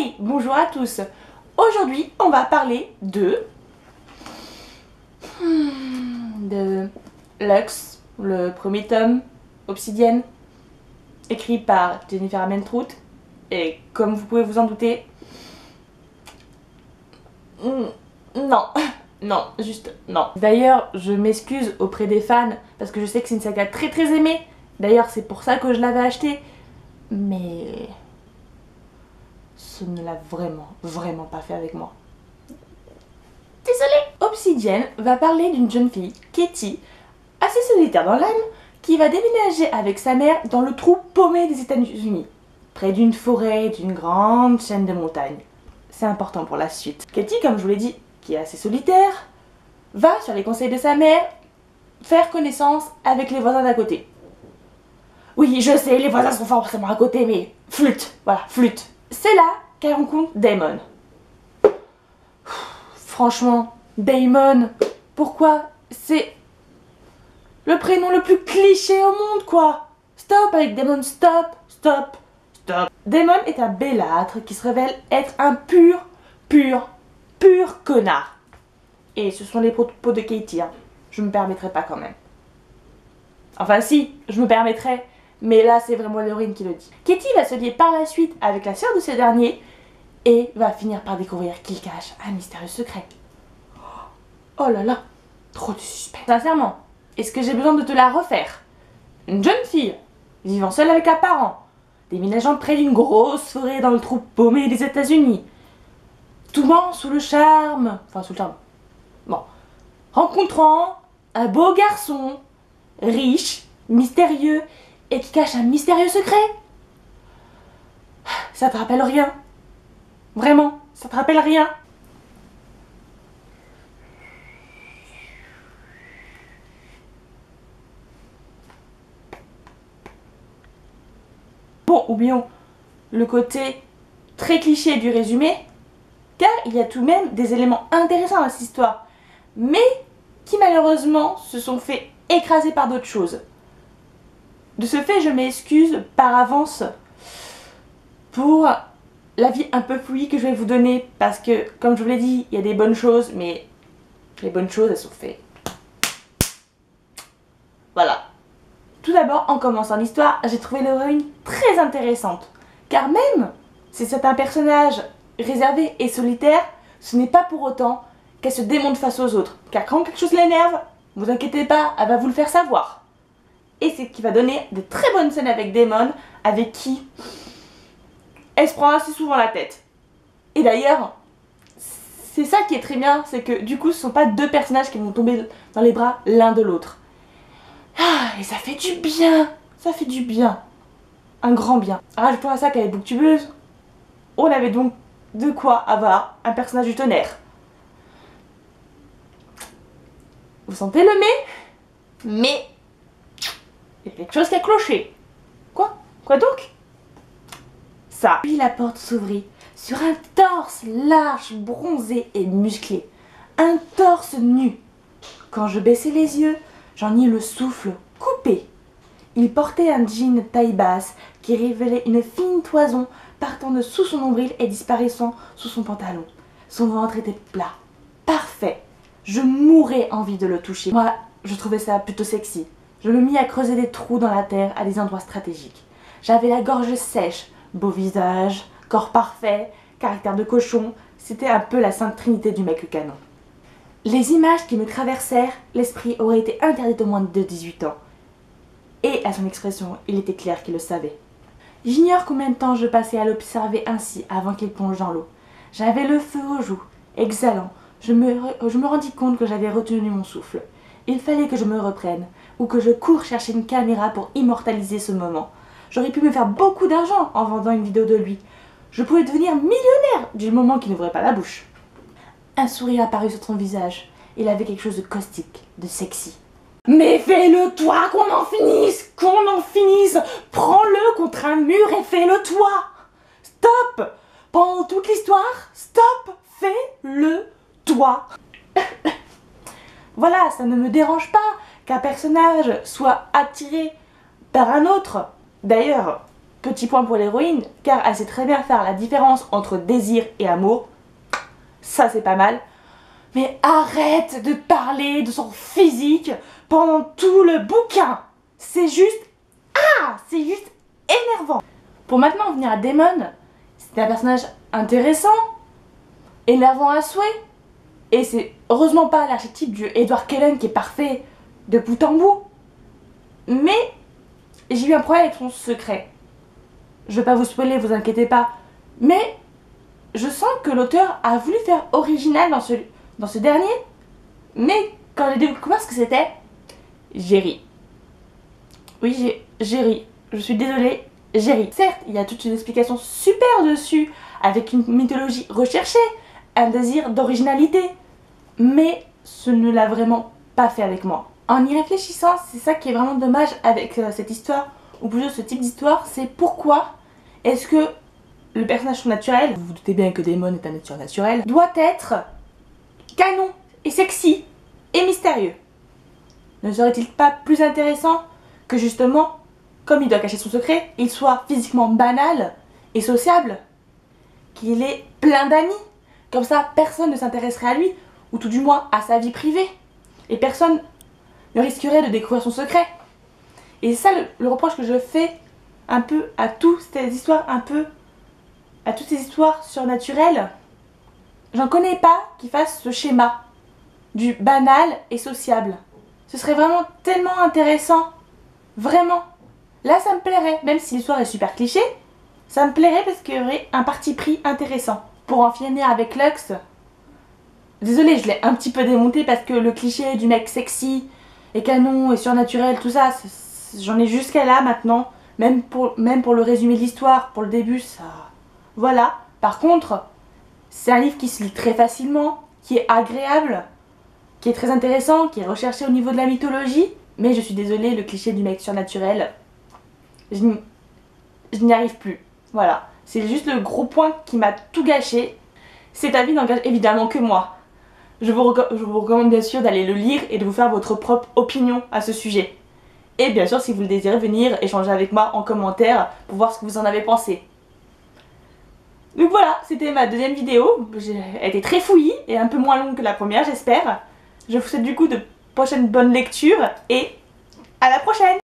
Hey, bonjour à tous. Aujourd'hui, on va parler de Lux, le premier tome, Obsidienne, écrit par Jennifer Armentrout. Et comme vous pouvez vous en douter, non, non, juste non. D'ailleurs, je m'excuse auprès des fans parce que je sais que c'est une saga très aimée. D'ailleurs, c'est pour ça que je l'avais acheté. Mais ce ne l'a vraiment pas fait avec moi. Désolée. Obsidienne va parler d'une jeune fille, Katie, assez solitaire dans l'âme, qui va déménager avec sa mère dans le trou paumé des États-Unis, près d'une forêt et d'une grande chaîne de montagnes. C'est important pour la suite. Katie, comme je vous l'ai dit, qui est assez solitaire, va, sur les conseils de sa mère, faire connaissance avec les voisins d'à côté. Oui, je sais, les voisins sont forcément à côté, mais flûte, voilà, flûte. C'est là qu'elle rencontre Damon. Franchement, Damon, pourquoi? C'est le prénom le plus cliché au monde, quoi. Stop avec Damon, stop. Damon est un bellâtre qui se révèle être un pur connard. Et ce sont les propos de Katie, hein. Je me permettrai pas quand même. Enfin si, je me permettrai, mais là c'est vraiment l'héroïne qui le dit. Katie va se lier par la suite avec la sœur de ce dernier et va finir par découvrir qu'il cache un mystérieux secret. Oh là là, trop de suspense. Sincèrement, est-ce que j'ai besoin de te la refaire? Une jeune fille, vivant seule avec un parent, déménageant près d'une grosse forêt dans le trou paumé des États-Unis, tombant sous le charme, bon, rencontrant un beau garçon, riche, mystérieux, et qui cache un mystérieux secret. Ça te rappelle rien? Vraiment, ça te rappelle rien? Bon, oublions le côté très cliché du résumé, car il y a tout de même des éléments intéressants dans cette histoire, mais qui malheureusement se sont fait écraser par d'autres choses. De ce fait, je m'excuse par avance pour l'avis un peu fouillis que je vais vous donner, parce que, comme je vous l'ai dit, il y a des bonnes choses, mais les bonnes choses, elles sont faites. Voilà. Tout d'abord, en commençant l'histoire, j'ai trouvé l'héroïne très intéressante, car même si c'est un personnage réservé et solitaire, ce n'est pas pour autant qu'elle se démonte face aux autres, car quand quelque chose l'énerve, vous inquiétez pas, elle va vous le faire savoir. Et c'est ce qui va donner de très bonnes scènes avec Damon, avec qui elle se prend assez souvent la tête. Et d'ailleurs, c'est ça qui est très bien, c'est que du coup, ce ne sont pas deux personnages qui vont tomber dans les bras l'un de l'autre. Ah, et ça fait du bien, ça fait du bien, un grand bien. Rajoutons à ça qu'elle est booktubeuse, on avait donc de quoi avoir un personnage du tonnerre. Vous sentez le mais il y a quelque chose qui a cloché. Quoi donc? Ça. Puis la porte s'ouvrit sur un torse large, bronzé et musclé. Un torse nu. Quand je baissai les yeux, j'en eus le souffle coupé. Il portait un jean taille basse qui révélait une fine toison partant de sous son nombril et disparaissant sous son pantalon. Son ventre était plat, parfait. Je mourais envie de le toucher. Moi, je trouvais ça plutôt sexy. Je me mis à creuser des trous dans la terre à des endroits stratégiques. J'avais la gorge sèche, beau visage, corps parfait, caractère de cochon. C'était un peu la sainte trinité du mec canon. Les images qui me traversèrent l'esprit auraient été interdites aux moins de 18 ans. Et à son expression, il était clair qu'il le savait. J'ignore combien de temps je passais à l'observer ainsi avant qu'il plonge dans l'eau. J'avais le feu aux joues, exhalant. Je me rendis compte que j'avais retenu mon souffle. Il fallait que je me reprenne, ou que je cours chercher une caméra pour immortaliser ce moment. J'aurais pu me faire beaucoup d'argent en vendant une vidéo de lui. Je pouvais devenir millionnaire du moment qu'il n'ouvrait pas la bouche. Un sourire apparut sur son visage. Il avait quelque chose de caustique, de sexy. Mais fais-le toi, qu'on en finisse, Prends-le contre un mur et fais-le toi. Stop. Pendant toute l'histoire, stop, fais-le toi. Voilà, ça ne me dérange pas qu'un personnage soit attiré par un autre. D'ailleurs, Petit point pour l'héroïne, car elle sait très bien faire la différence entre désir et amour. Ça c'est pas mal. Mais arrête de parler de son physique pendant tout le bouquin. C'est juste... Ah, c'est juste énervant. Pour maintenant en venir à Damon, c'est un personnage intéressant, énervant à souhait. Et c'est heureusement pas l'archétype du Edward Cullen qui est parfait de bout en bout. Mais j'ai eu un problème avec son secret. Je vais pas vous spoiler, vous inquiétez pas. Mais je sens que l'auteur a voulu faire original dans ce dernier. Mais quand j'ai découvert ce que c'était, j'ai ri. Oui, j'ai ri. Je suis désolée, j'ai ri. Certes, il y a toute une explication super dessus, avec une mythologie recherchée, un désir d'originalité. Mais ce ne l'a vraiment pas fait avec moi. En y réfléchissant, c'est ça qui est vraiment dommage avec cette histoire, ou plutôt ce type d'histoire, c'est pourquoi est-ce que le personnage surnaturel, vous vous doutez bien que Damon est un être surnaturel, doit être canon et sexy et mystérieux. Ne serait-il pas plus intéressant que justement, comme il doit cacher son secret, il soit physiquement banal et sociable, qu'il ait plein d'amis, comme ça personne ne s'intéresserait à lui, ou tout du moins à sa vie privée, et personne ne risquerait de découvrir son secret. Et c'est ça le reproche que je fais un peu à toutes ces histoires toutes ces histoires surnaturelles. J'en connais pas qui fassent ce schéma du banal et sociable. Ce serait vraiment tellement intéressant. Vraiment. Là ça me plairait, même si l'histoire est super cliché, ça me plairait parce qu'il y aurait un parti pris intéressant. Pour en finir avec Lux, désolée, je l'ai un petit peu démonté parce que le cliché du mec sexy et canon et surnaturel, tout ça, j'en ai jusqu'à là maintenant. Même pour le résumé de l'histoire, pour le début, ça... Voilà. Par contre, c'est un livre qui se lit très facilement, qui est agréable, qui est très intéressant, qui est recherché au niveau de la mythologie. Mais je suis désolée, le cliché du mec surnaturel, je n'y arrive plus. Voilà. C'est juste le gros point qui m'a tout gâché. Cet avis n'engage évidemment que moi. Je vous recommande bien sûr d'aller le lire et de vous faire votre propre opinion à ce sujet. Et bien sûr, si vous le désirez, venir échanger avec moi en commentaire pour voir ce que vous en avez pensé. Donc voilà, c'était ma deuxième vidéo. Elle était très fouillie et un peu moins longue que la première, j'espère. Je vous souhaite du coup de prochaines bonnes lectures et à la prochaine!